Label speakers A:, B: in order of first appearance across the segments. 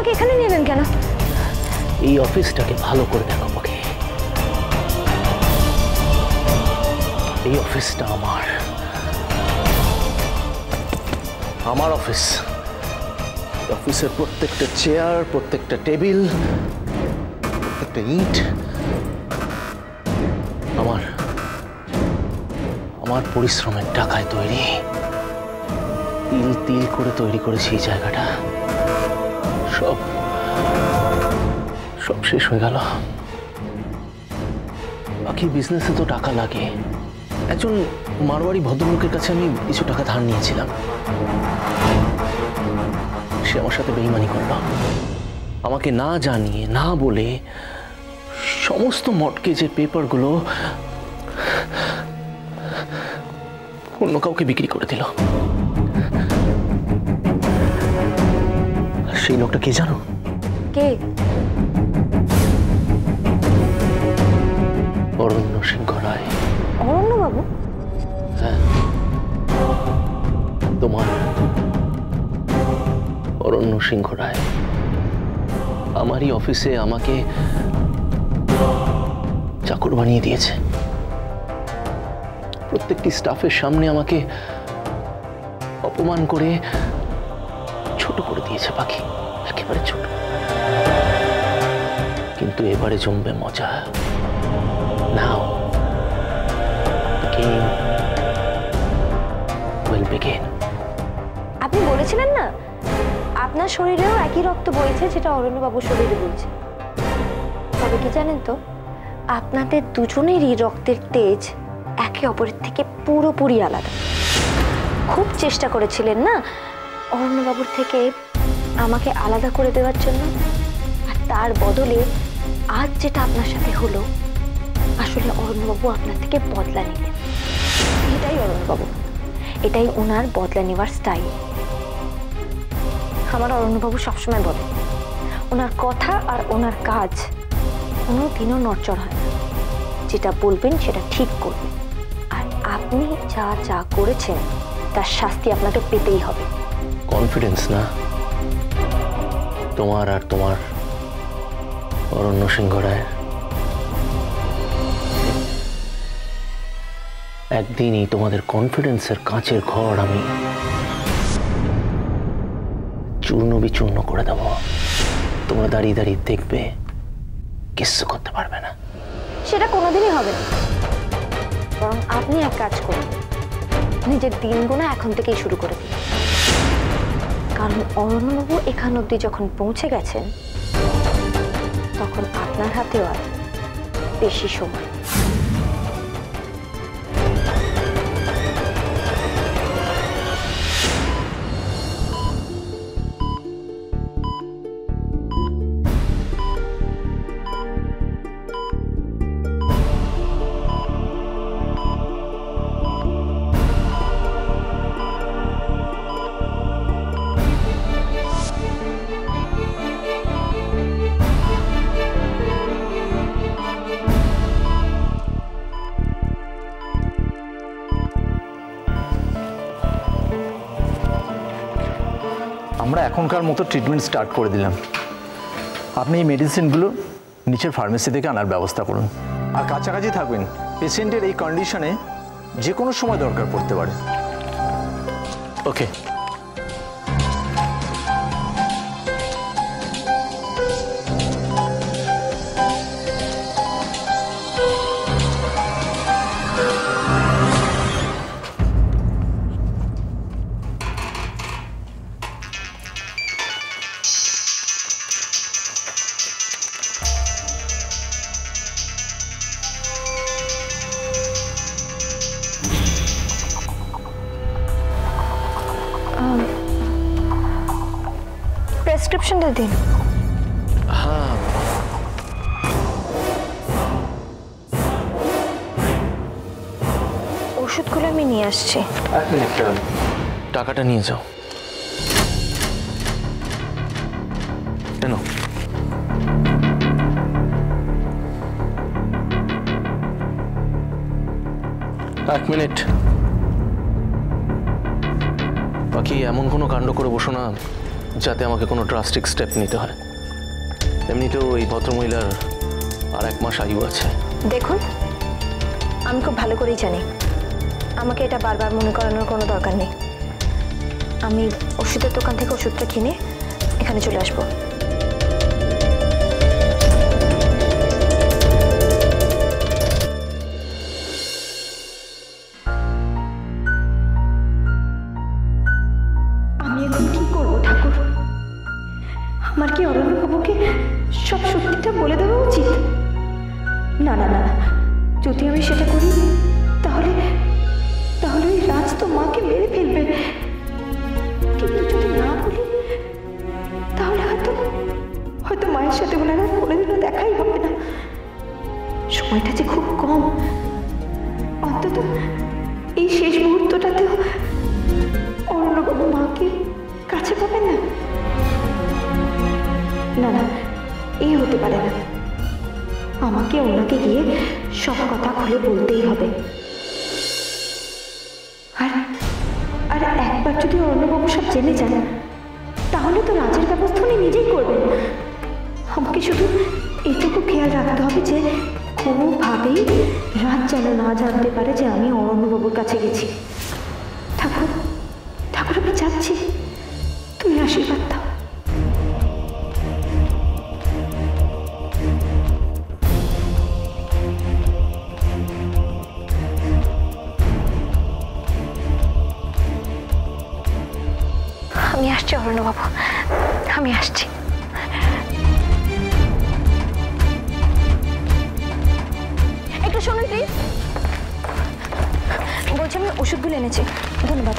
A: আমাকে এখানে নিয়ে এলেন কেন?
B: এই অফিসটাকে ভালো করে দেখো পাখি। এই অফিসটা আমার অফিস। অফিসের প্রত্যেকটা চেয়ার, প্রত্যেকটা টেবিল, প্রত্যেকটা ইট আমার পরিশ্রমের টাকায় তৈরি। তিল তিল করে তৈরি করেছি এই জায়গাটা। সব শেষ হয়ে গেল। বাকি বিজনেসে তো টাকা লাগে। একজন মারোয়ারি ভদ্রলোকের কাছে আমি কিছু টাকা ধার নিয়েছিলাম। সে আমার সাথে বেইমানি করলো। আমাকে না জানিয়ে, না বলে সমস্ত মর্টগেজের পেপারগুলো অন্য কাউকে বিক্রি করে দিল। সেই লোকটা কে জানো?
A: কে?
B: অরণ্য সিংহ রায়।
A: অরণ্য বাবু?
B: হ্যাঁ, তোমার অরণ্য সিংহ রায় আমারই অফিসে আমাকে চাকর বানিয়ে দিয়েছে। প্রত্যেকটি স্টাফের সামনে আমাকে অপমান করে ছোট করে দিয়েছে পাখি, একেবারে ছোট। কিন্তু এবারে জমবে মজা। নাও
A: আপনি বলেছিলেন না আপনার শরীরেও একই রক্ত বইছে, যেটা অরণ্যবাবুর শরীরে বইছে। তবে কি জানেন তো, আপনাদের দুজনেরই রক্তের তেজ একে অপরের থেকে পুরোপুরি আলাদা। খুব চেষ্টা করেছিলেন না অরণ্যবাবুর থেকে আমাকে আলাদা করে দেওয়ার জন্য, আর তার বদলে আজ যেটা আপনার সাথে হলো, আসলে অরণ্যবাবু আপনার থেকে বদলা নিলেন। এটাই অরণ্যবাবু, এটাই ওনার বদলা নেওয়ার স্টাইল। আমার অরণ্যবাবু সবসময় বলে ওনার কথা আর ওনার কাজ কোনোদিনও নড়চড় হয় না। যেটা বলবেন সেটা ঠিক করবেন। আর আপনি যা যা করেছেন তার শাস্তি আপনাকে পেতেই হবে।
B: কনফিডেন্স না তোমার আর তোমার অরণ্য সিংহ রায়ের? একদিনই তোমাদের কনফিডেন্সের কাঁচের ঘর আমি চূর্ণ বিচূর্ণ করে দেব। তোমরা দাঁড়িয়ে দাঁড়িয়ে দেখবে, কিচ্ছু করতে পারবে না।
A: সেটা কোনোদিনই হবে না। বরং আপনি এক কাজ করুন, নিজের দিন গোনা এখন থেকেই শুরু করে দিন। কারণ অরণ্যবাবু এখান অবধি যখন পৌঁছে গেছেন, তখন আপনার হাতেও আর বেশি সময়।
C: আমরা এখনকার মতো ট্রিটমেন্ট স্টার্ট করে দিলাম। আপনি এই মেডিসিনগুলো নিচের ফার্মেসি থেকে আনার ব্যবস্থা করুন। আর কাছাকাছি থাকবেন। পেশেন্টের এই কন্ডিশনে যে কোনো সময় দরকার পড়তে পারে।
B: ওকে।
A: প্রেসক্রিপশনটা দিন।
B: হ্যাঁ,
A: ওষুধগুলো আমি নিয়ে আসছি।
B: এক মিনিট, টাকাটা নিয়ে যাও। কেন? এক মিনিট। বাকি এমন কোনো কাণ্ড করে বসো না যাতে আমাকে কোনো ড্রাস্টিক স্টেপ নিতে হয়। এমনিতেও এই ভদ্রমহিলার আর 1 মাস আয়ু আছে।
A: দেখুন, আমি খুব ভালো করেই জানি আমাকে এটা বারবার মনে করানোর কোনো দরকার নেই। আমি ওষুধের দোকান থেকে ওষুধটা কিনে এখানে চলে আসবো। আমি এখন কি করবো ঠাকুর? আমার কি অরণ্যবাবুকে সব সত্যিটা বলে দেওয়া উচিত? না না না, যদি আমি সেটা করি তাহলে তাহলে ওই রাজ তো মাকে মেরে ফেলবে। কিন্তু যদি না বলি তাহলে হয়তো হয়তো মায়ের সাথে ওনার আর কোনোদিনও দেখাই হবে না। সময়টা যে খুব কম, অন্তত এই শেষ মুহূর্তটাতেও অরণ্যবাবু মাকে কাছে পাবেন না। না না, এই হতে পারে না। আমাকে ওনাকে গিয়ে সব কথা খুলে বলতেই হবে। আর আর একবার যদি অরণ্যবাবু সব জেনে যান তাহলে তো রাজের ব্যবস্থা উনি নিজেই করবেন। আমাকে শুধু এটুকু খেয়াল রাখতে হবে যে কোনোভাবেই রাজ যেন না জানতে পারে যে আমি অরণ্যবাবুর কাছে গেছি। ঠাকুর ঠাকুর, আমি যাচ্ছি, তুমি আশীর্বাদ দাও। আমি আসছি অরণ্যবাবু, আমি আসছি। একটু শুনুন প্লিজ। বলছি আমি ওষুধগুলো এনেছি, ধন্যবাদ।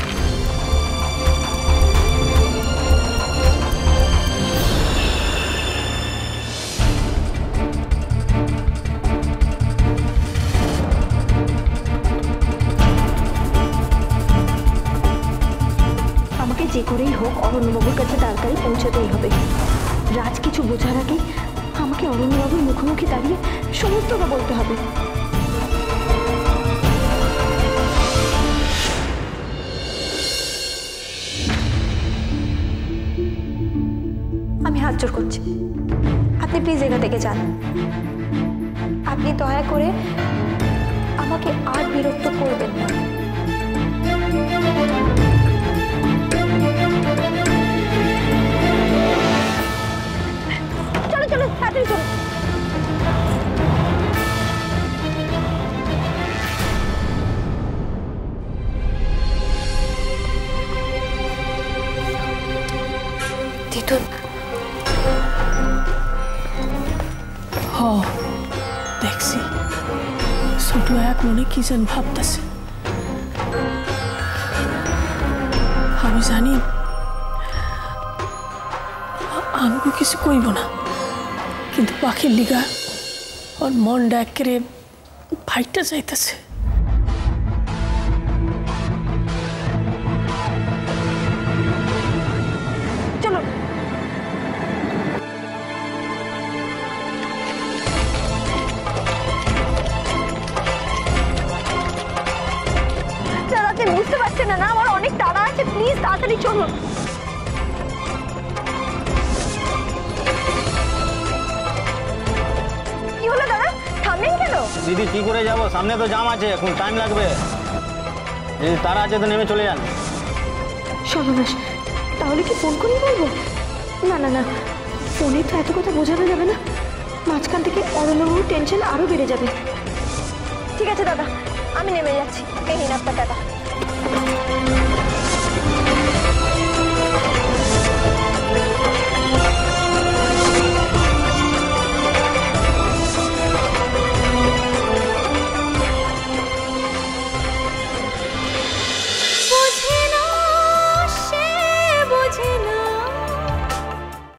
A: আমাকে যে করেই হোক অরণ্যবাবুর কাছে তাড়াতাড়ি পৌঁছাতেই হবে। রাজ কিছু বোঝার আগে আমাকে অরণ্যবাবুর মুখোমুখি দাঁড়িয়ে সমস্তটা বলতে হবে। আমি হাত জোড় করছি, আপনি প্লিজ এখান থেকে যান। আপনি দয়া করে আমাকে আর বিরক্ত করবেন না। চলো চলো, তাড়াতাড়ি চলো। তিতুল,
D: দেখছি ছোট এক মনে কি যেন ভাবতেছে। আমি জানি আমাকে কিছু কইব না, কিন্তু পাখির লিগা ওর মনটা একেবারে ফাইটটা যাইতেছে।
A: চলো। আপনি বুঝতে পারছেন না, আমার অনেক তাড়া আছে, প্লিজ তাড়াতাড়ি চলুন। কি হলো দাদা, থামলেন কেন?
E: দিদি কি করে যাব, সামনে তো জাম আছে, এখন টাইম লাগবে। যদি তারা আছে তো নেমে চলে যান।
A: সর্বনাশ, তাহলে কি ফোন করেই বলবো? না না না, ফোনে তো এত কথা বোঝানো যাবে না, মাঝখান থেকে অরণ্যবাবুর টেনশন আরো বেড়ে যাবে। ঠিক আছে দাদা, আমি নেমে যাচ্ছি, এই নিন আপনার টাকা।